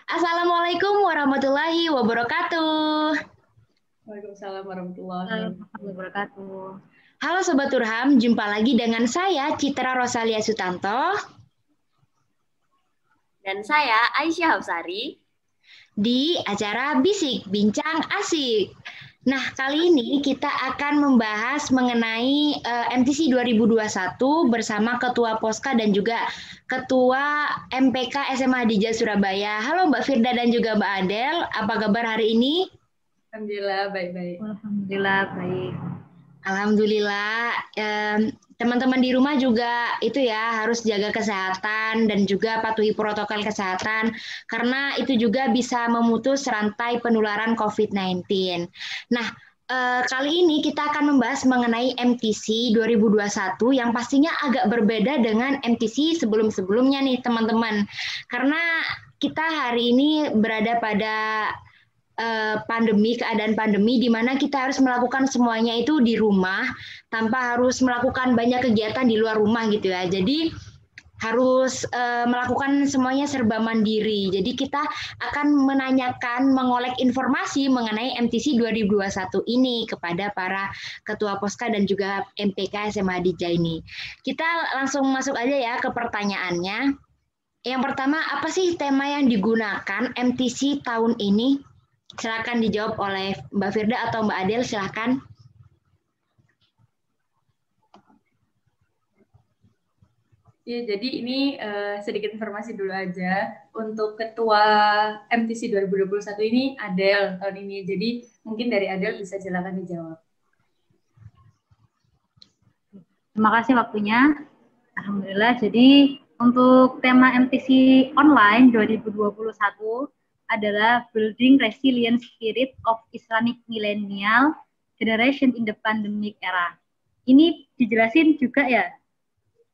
Assalamualaikum warahmatullahi wabarakatuh. Waalaikumsalam warahmatullahi Wabarakatuh. Halo Sobat Turham, jumpa lagi dengan saya Citra Rosalia Sutanto dan saya Aisyah Hapsari di acara Bisik Bincang Asik. Nah, kali ini kita akan membahas mengenai MTC 2021 bersama Ketua Poska dan juga Ketua MPK SMA Hadijah Surabaya. Halo Mbak Firda dan juga Mbak Adel, apa kabar hari ini? Alhamdulillah baik-baik. Alhamdulillah baik. Alhamdulillah, teman-teman di rumah juga itu ya harus jaga kesehatan dan juga patuhi protokol kesehatan karena itu juga bisa memutus rantai penularan COVID-19. Nah, kali ini kita akan membahas mengenai MTC 2021 yang pastinya agak berbeda dengan MTC sebelum-sebelumnya nih teman-teman. Karena kita hari ini berada pada keadaan pandemi di mana kita harus melakukan semuanya itu di rumah tanpa harus melakukan banyak kegiatan di luar rumah gitu ya. Jadi harus melakukan semuanya serba mandiri. Jadi kita akan menanyakan, mengolek informasi mengenai MTC 2021 ini kepada para Ketua Poska dan juga MPK SMA Hadijah ini. Kita langsung masuk aja ya ke pertanyaannya. Yang pertama, apa sih tema yang digunakan MTC tahun ini? Silakan dijawab oleh Mbak Firda atau Mbak Adel, silakan. Ya, jadi ini sedikit informasi dulu aja. Untuk Ketua MTC 2021 ini Adel tahun ini. Jadi mungkin dari Adel bisa silakan dijawab. Terima kasih waktunya. Alhamdulillah. Jadi untuk tema MTC Online 2021 adalah Building Resilient Spirit of Islamic Millennial Generation in the Pandemic Era. Ini dijelasin juga ya?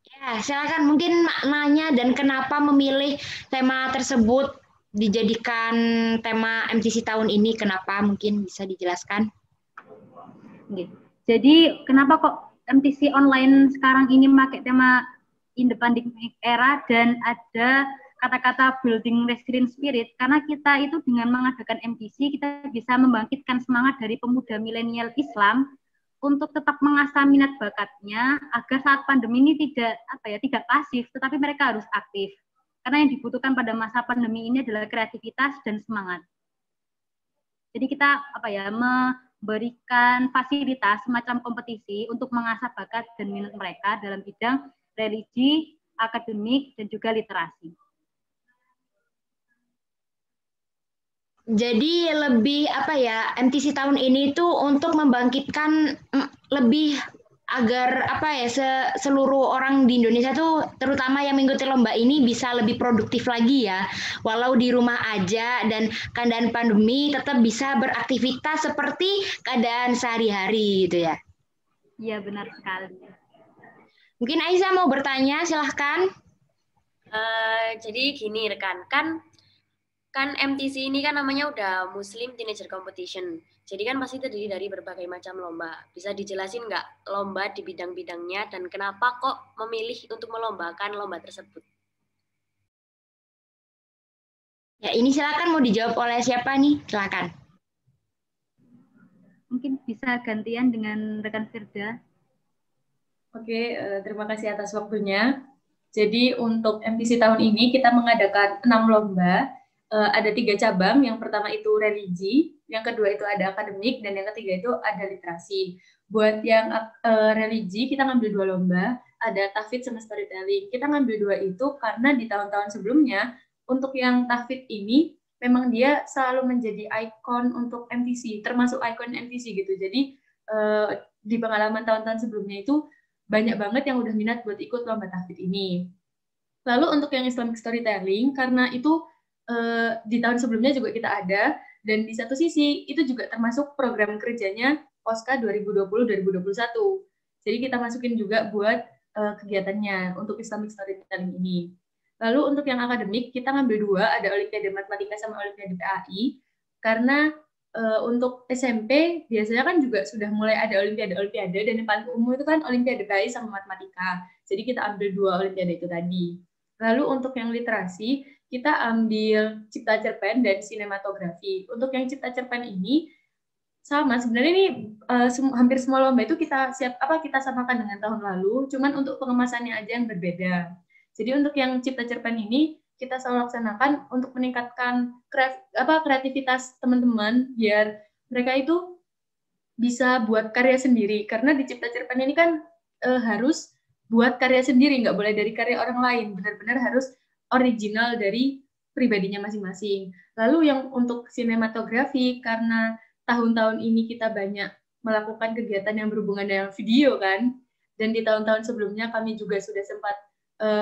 Ya, silakan mungkin maknanya dan kenapa memilih tema tersebut dijadikan tema MTC tahun ini, kenapa mungkin bisa dijelaskan? Jadi kenapa kok MTC Online sekarang ini pakai tema in the Pandemic Era dan ada kata-kata building resilient spirit, karena kita itu dengan mengadakan MTC kita bisa membangkitkan semangat dari pemuda milenial Islam untuk tetap mengasah minat bakatnya agar saat pandemi ini tidak pasif, tetapi mereka harus aktif. Karena yang dibutuhkan pada masa pandemi ini adalah kreativitas dan semangat. Jadi kita memberikan fasilitas semacam kompetisi untuk mengasah bakat dan minat mereka dalam bidang religi, akademik, dan juga literasi. Jadi lebih MTC tahun ini tuh untuk membangkitkan lebih agar seluruh orang di Indonesia tuh terutama yang mengikuti lomba ini bisa lebih produktif lagi ya. Walau di rumah aja dan keadaan pandemi tetap bisa beraktivitas seperti keadaan sehari-hari gitu ya. Iya, benar sekali. Mungkin Aisyah mau bertanya, silahkan. Jadi gini rekan, kan MTC ini kan namanya udah Muslim Teenager Competition. Jadi kan pasti terdiri dari berbagai macam lomba. Bisa dijelasin nggak lomba di bidang-bidangnya dan kenapa kok memilih untuk melombakan lomba tersebut? Ya, ini silakan mau dijawab oleh siapa nih? Silakan. Mungkin bisa gantian dengan rekan Firda. Oke, terima kasih atas waktunya. Jadi untuk MTC tahun ini kita mengadakan 6 lomba. Ada 3 cabang, yang pertama itu religi, yang kedua itu ada akademik, dan yang ketiga itu ada literasi. Buat yang religi, kita ngambil 2 lomba, ada tahfidz sama storytelling. Kita ngambil 2 itu karena di tahun-tahun sebelumnya, untuk yang tahfidz ini, memang dia selalu menjadi ikon untuk MTC, termasuk ikon MTC gitu. Jadi di pengalaman tahun-tahun sebelumnya itu, banyak banget yang udah minat buat ikut lomba tahfidz ini. Lalu untuk yang Islamic storytelling, karena itu di tahun sebelumnya juga kita ada, dan di satu sisi itu juga termasuk program kerjanya Poska 2020-2021. Jadi kita masukin juga buat kegiatannya untuk Islamic storytelling ini. Lalu untuk yang akademik kita ngambil 2, ada Olimpiade Matematika sama Olimpiade PAI, karena untuk SMP biasanya kan juga sudah mulai ada Olimpiade, dan yang paling umum itu kan Olimpiade PAI sama Matematika. Jadi kita ambil 2 Olimpiade itu tadi. Lalu untuk yang literasi, kita ambil cipta cerpen dan sinematografi. Untuk yang cipta cerpen ini sama, sebenarnya ini hampir semua lomba itu kita samakan dengan tahun lalu, cuman untuk pengemasannya aja yang berbeda. Jadi untuk yang cipta cerpen ini kita selalu laksanakan untuk meningkatkan kreativitas teman-teman biar mereka itu bisa buat karya sendiri. Karena di cipta cerpen ini kan harus buat karya sendiri, nggak boleh dari karya orang lain, benar-benar harus original dari pribadinya masing-masing. Lalu yang untuk sinematografi, karena tahun-tahun ini kita banyak melakukan kegiatan yang berhubungan dengan video kan, dan di tahun-tahun sebelumnya kami juga sudah sempat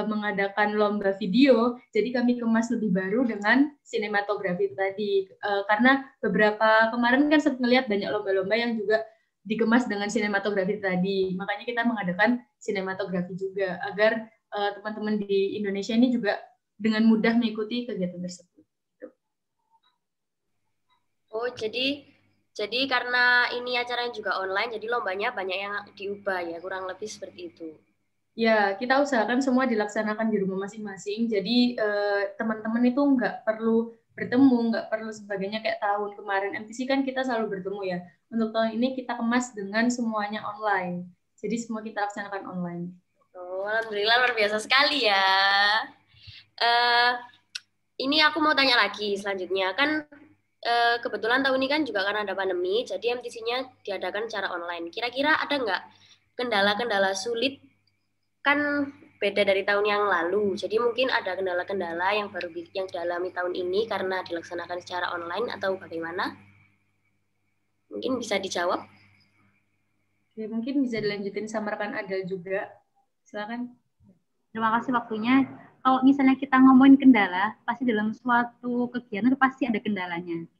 mengadakan lomba video, jadi kami kemas lebih baru dengan sinematografi tadi. Karena beberapa kemarin kan sempat melihat banyak lomba-lomba yang juga dikemas dengan sinematografi tadi, makanya kita mengadakan sinematografi juga agar teman-teman di Indonesia ini juga dengan mudah mengikuti kegiatan tersebut. Oh, jadi karena ini acaranya juga online, jadi lombanya banyak yang diubah ya, kurang lebih seperti itu. Ya, kita usahakan semua dilaksanakan di rumah masing-masing, jadi teman-teman itu nggak perlu bertemu, nggak perlu sebagainya kayak tahun kemarin. MTC kan kita selalu bertemu ya. Untuk tahun ini kita kemas dengan semuanya online, jadi semua kita laksanakan online. Oh, alhamdulillah luar biasa sekali ya. Ini aku mau tanya lagi selanjutnya, kan kebetulan tahun ini kan juga karena ada pandemi, jadi MTC-nya diadakan secara online. Kira-kira ada nggak kendala-kendala sulit? Kan beda dari tahun yang lalu, jadi mungkin ada kendala-kendala yang baru yang dialami tahun ini karena dilaksanakan secara online atau bagaimana? Mungkin bisa dijawab? Ya, mungkin bisa dilanjutin sama rekan Adel juga. Silakan. Terima kasih waktunya. Kalau misalnya kita ngomongin kendala, pasti dalam suatu kegiatan pasti ada kendalanya.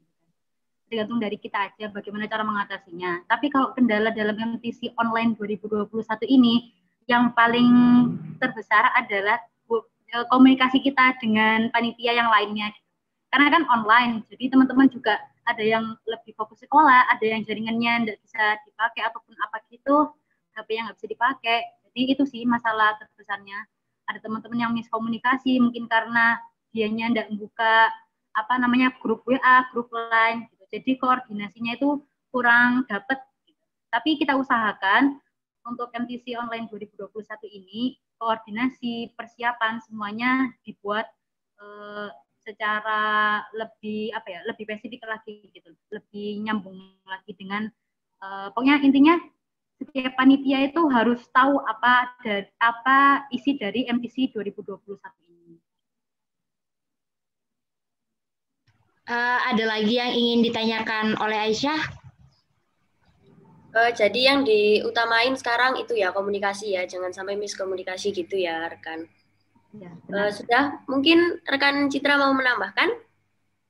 Tergantung dari kita aja bagaimana cara mengatasinya. Tapi kalau kendala dalam MTC online 2021 ini, yang paling terbesar adalah komunikasi kita dengan panitia yang lainnya. Karena kan online, jadi teman-teman juga ada yang lebih fokus sekolah, ada yang jaringannya tidak bisa dipakai ataupun apa gitu, HP yang nggak bisa dipakai. Jadi itu sih masalah terbesarnya. Ada teman-teman yang miskomunikasi, mungkin karena dianya tidak membuka grup WA, grup Line. Gitu. Jadi koordinasinya itu kurang dapat. Gitu. Tapi kita usahakan untuk MTC online 2021 ini koordinasi persiapan semuanya dibuat secara lebih spesifik lagi gitu, lebih nyambung lagi dengan pokoknya intinya setiap panitia itu harus tahu apa isi dari MTC 2021 ini. Ada lagi yang ingin ditanyakan oleh Aisyah? Jadi yang diutamain sekarang itu ya komunikasi ya, jangan sampai miskomunikasi gitu ya rekan. Ya, sudah, mungkin rekan Citra mau menambahkan?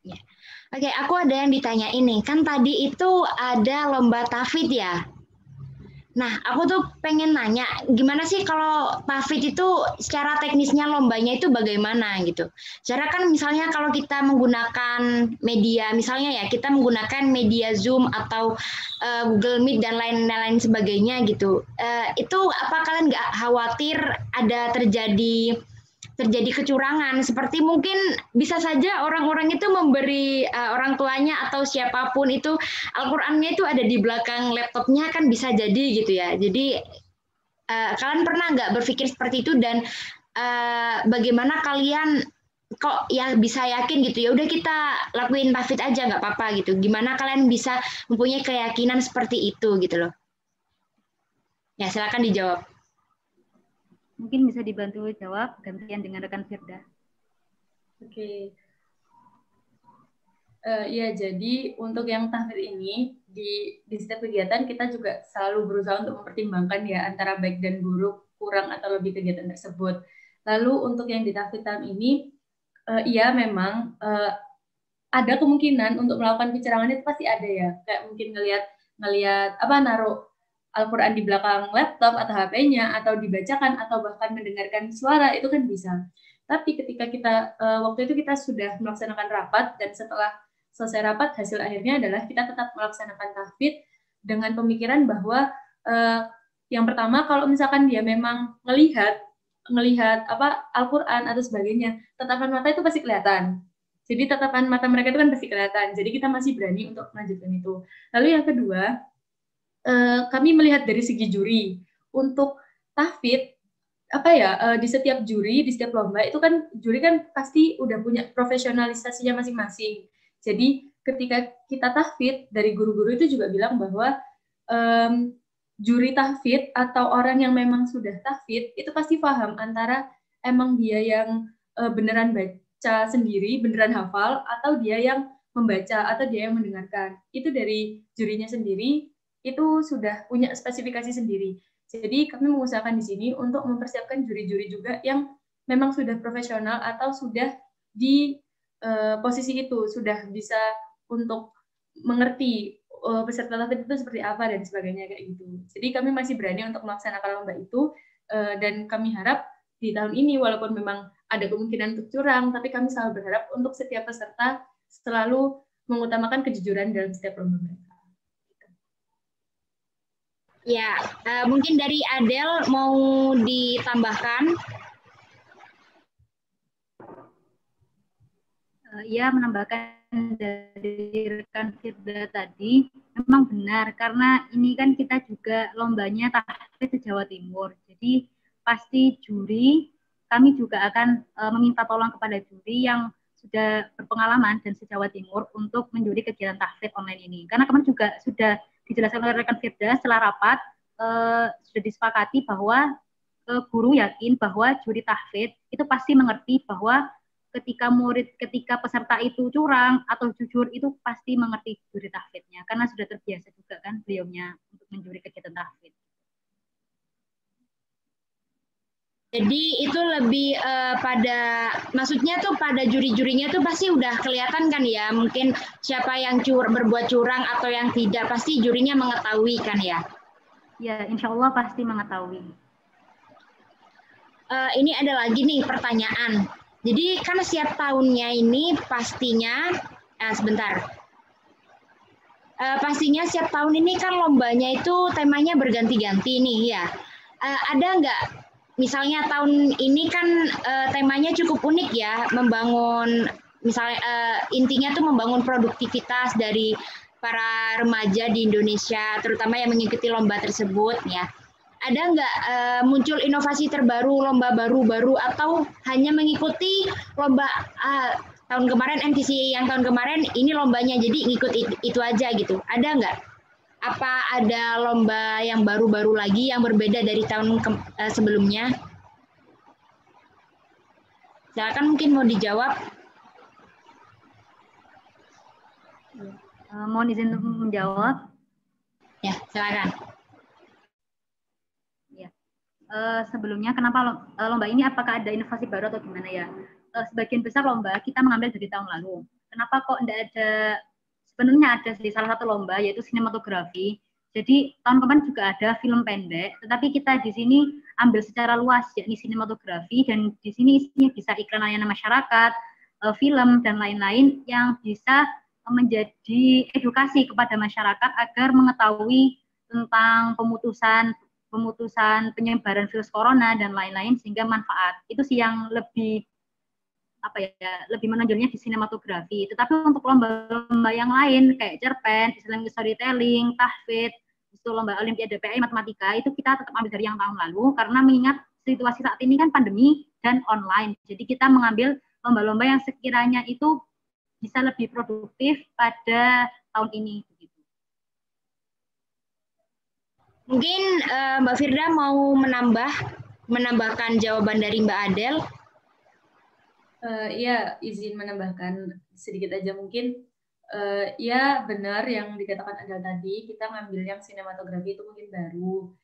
Ya. Oke, aku ada yang ditanya ini, kan tadi itu ada lomba tahfidz ya. Nah, aku tuh pengen nanya, gimana sih kalau tahfidz itu secara teknisnya lombanya itu bagaimana gitu? Cara kan misalnya kalau kita menggunakan media, misalnya ya kita menggunakan media Zoom atau Google Meet dan lain-lain sebagainya gitu. Itu apa kalian nggak khawatir ada terjadi kecurangan, seperti mungkin bisa saja orang-orang itu memberi orang tuanya atau siapapun itu Al-Qur'annya itu ada di belakang laptopnya, kan bisa jadi gitu ya. Jadi kalian pernah nggak berpikir seperti itu, dan bagaimana kalian kok ya bisa yakin gitu ya udah kita lakuin tahfidz aja nggak apa-apa gitu? Gimana kalian bisa mempunyai keyakinan seperti itu gitu loh? Ya, silakan dijawab. Mungkin bisa dibantu jawab gantian dengan rekan Firda. Oke. Ya, jadi untuk yang tahfidz ini di setiap kegiatan kita juga selalu berusaha untuk mempertimbangkan ya antara baik dan buruk, kurang atau lebih kegiatan tersebut. Lalu untuk yang di tahfidz tahun ini, iya memang ada kemungkinan untuk melakukan kecurangan itu pasti ada ya. Kayak mungkin ngelihat naruh Al-Quran di belakang laptop atau HP-nya, atau dibacakan, atau bahkan mendengarkan suara, itu kan bisa. Tapi ketika kita, waktu itu kita sudah melaksanakan rapat, dan setelah selesai rapat, hasil akhirnya adalah kita tetap melaksanakan tahfidz dengan pemikiran bahwa yang pertama, kalau misalkan dia memang melihat ngelihat Al-Quran atau sebagainya, tatapan mata itu pasti kelihatan. Jadi tatapan mata mereka itu kan pasti kelihatan. Jadi kita masih berani untuk melanjutkan itu. Lalu yang kedua, kami melihat dari segi juri. Untuk tahfidz, di setiap juri, di setiap lomba itu kan juri kan pasti udah punya profesionalisasinya masing-masing. Jadi ketika kita tahfidz, dari guru-guru itu juga bilang bahwa juri tahfidz atau orang yang memang sudah tahfidz itu pasti paham antara emang dia yang beneran baca sendiri, beneran hafal, atau dia yang membaca, atau dia yang mendengarkan. Itu dari jurinya sendiri, itu sudah punya spesifikasi sendiri. Jadi kami mengusahakan di sini untuk mempersiapkan juri-juri juga yang memang sudah profesional atau sudah di posisi itu, sudah bisa untuk mengerti peserta tahfidz itu seperti apa dan sebagainya kayak gitu. Jadi kami masih berani untuk melaksanakan lomba itu, dan kami harap di tahun ini walaupun memang ada kemungkinan untuk curang, tapi kami selalu berharap untuk setiap peserta selalu mengutamakan kejujuran dalam setiap lomba mereka. Ya, mungkin dari Adel mau ditambahkan? Ya, menambahkan dari rekan Firda tadi, memang benar, karena ini kan kita juga lombanya tahfidz Jawa Timur. Jadi pasti juri, kami juga akan meminta tolong kepada juri yang sudah berpengalaman dan se-Jawa Timur untuk menjuri kegiatan tahfidz online ini. Karena kemarin juga sudah dijelaskan oleh rekan Firda setelah rapat, sudah disepakati bahwa guru yakin bahwa juri tahfidz itu pasti mengerti bahwa ketika peserta itu curang atau jujur, itu pasti mengerti juri tahfidznya, karena sudah terbiasa juga kan beliaunya untuk menjuri kegiatan tahfidz. Jadi itu lebih maksudnya tuh pada juri-jurinya tuh pasti udah kelihatan kan ya, mungkin siapa yang berbuat curang atau yang tidak, pasti jurinya mengetahui kan ya? Ya, insya Allah pasti mengetahui. Ini ada lagi nih pertanyaan. Jadi kan setiap tahunnya ini pastinya, pastinya setiap tahun ini kan lombanya itu temanya berganti-ganti nih ya. Ada nggak, misalnya tahun ini kan temanya cukup unik ya, membangun, misalnya intinya tuh membangun produktivitas dari para remaja di Indonesia, terutama yang mengikuti lomba tersebut ya. Ada nggak muncul inovasi terbaru, lomba baru-baru, atau hanya mengikuti lomba tahun kemarin, MTC yang tahun kemarin ini lombanya, jadi ngikut itu aja gitu? Ada nggak? Apa ada lomba yang baru-baru lagi yang berbeda dari tahun sebelumnya? Silakan, mungkin mau dijawab. Mohon izin untuk menjawab. Ya, silakan. Sebelumnya kenapa lomba ini, apakah ada inovasi baru atau gimana ya? Sebagian besar lomba kita mengambil dari tahun lalu. Kenapa kok tidak ada? Sebenarnya ada di salah satu lomba, yaitu sinematografi. Jadi tahun kemarin juga ada film pendek, tetapi kita di sini ambil secara luas, yakni sinematografi, dan di sini isinya bisa iklan layanan masyarakat, film, dan lain-lain yang bisa menjadi edukasi kepada masyarakat agar mengetahui tentang pemutusan penyebaran virus corona dan lain-lain, sehingga manfaat. Itu sih yang lebih lebih menonjolnya di sinematografi. Tetapi untuk lomba-lomba yang lain kayak cerpen, Islamic storytelling, tahfidz, itu lomba Olimpiade PI matematika, itu kita tetap ambil dari yang tahun lalu, karena mengingat situasi saat ini kan pandemi dan online. Jadi kita mengambil lomba-lomba yang sekiranya itu bisa lebih produktif pada tahun ini. Mungkin Mbak Firda mau menambahkan jawaban dari Mbak Adel. Ya, izin menambahkan sedikit aja mungkin. Ya, benar yang dikatakan Adel tadi, kita ngambil yang sinematografi itu mungkin baru.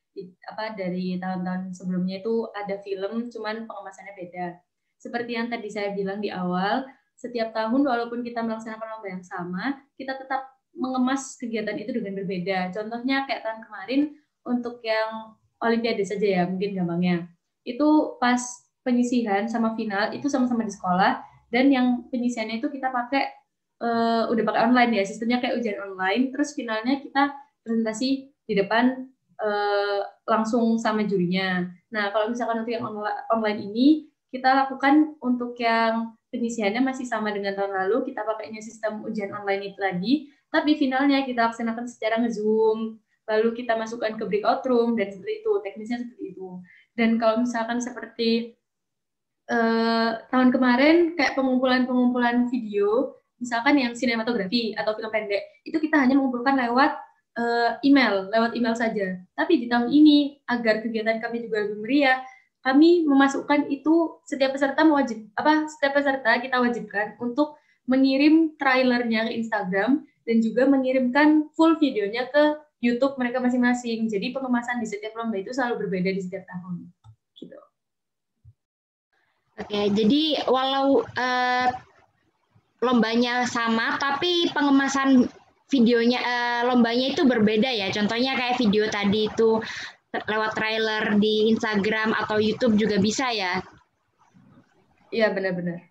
Dari tahun-tahun sebelumnya itu ada film, cuman pengemasannya beda. Seperti yang tadi saya bilang di awal, setiap tahun walaupun kita melaksanakan lomba yang sama, kita tetap mengemas kegiatan itu dengan berbeda. Contohnya kayak tahun kemarin, untuk yang Olimpiade saja ya, mungkin gampangnya. Itu pas penyisihan sama final, itu sama-sama di sekolah, dan yang penyisihannya itu kita pakai, udah pakai online ya, sistemnya kayak ujian online, terus finalnya kita presentasi di depan langsung sama jurinya. Nah, kalau misalkan untuk yang online ini, kita lakukan untuk yang penyisiannya masih sama dengan tahun lalu, kita pakainya sistem ujian online itu lagi, tapi finalnya kita laksanakan secara nge-Zoom, lalu kita masukkan ke breakout room, dan seperti itu, teknisnya seperti itu. Dan kalau misalkan seperti tahun kemarin, kayak pengumpulan video, misalkan yang sinematografi atau film pendek, itu kita hanya mengumpulkan lewat lewat email saja. Tapi di tahun ini, agar kegiatan kami juga lebih meriah, kami memasukkan itu setiap peserta kita wajibkan untuk mengirim trailernya ke Instagram dan juga mengirimkan full videonya ke YouTube mereka masing-masing. Jadi pengemasan di setiap lomba itu selalu berbeda di setiap tahun. Gitu. Oke, jadi walau lombanya sama, tapi pengemasan videonya lombanya itu berbeda ya. Contohnya kayak video tadi itu lewat trailer di Instagram atau YouTube juga bisa ya? Iya, benar-benar.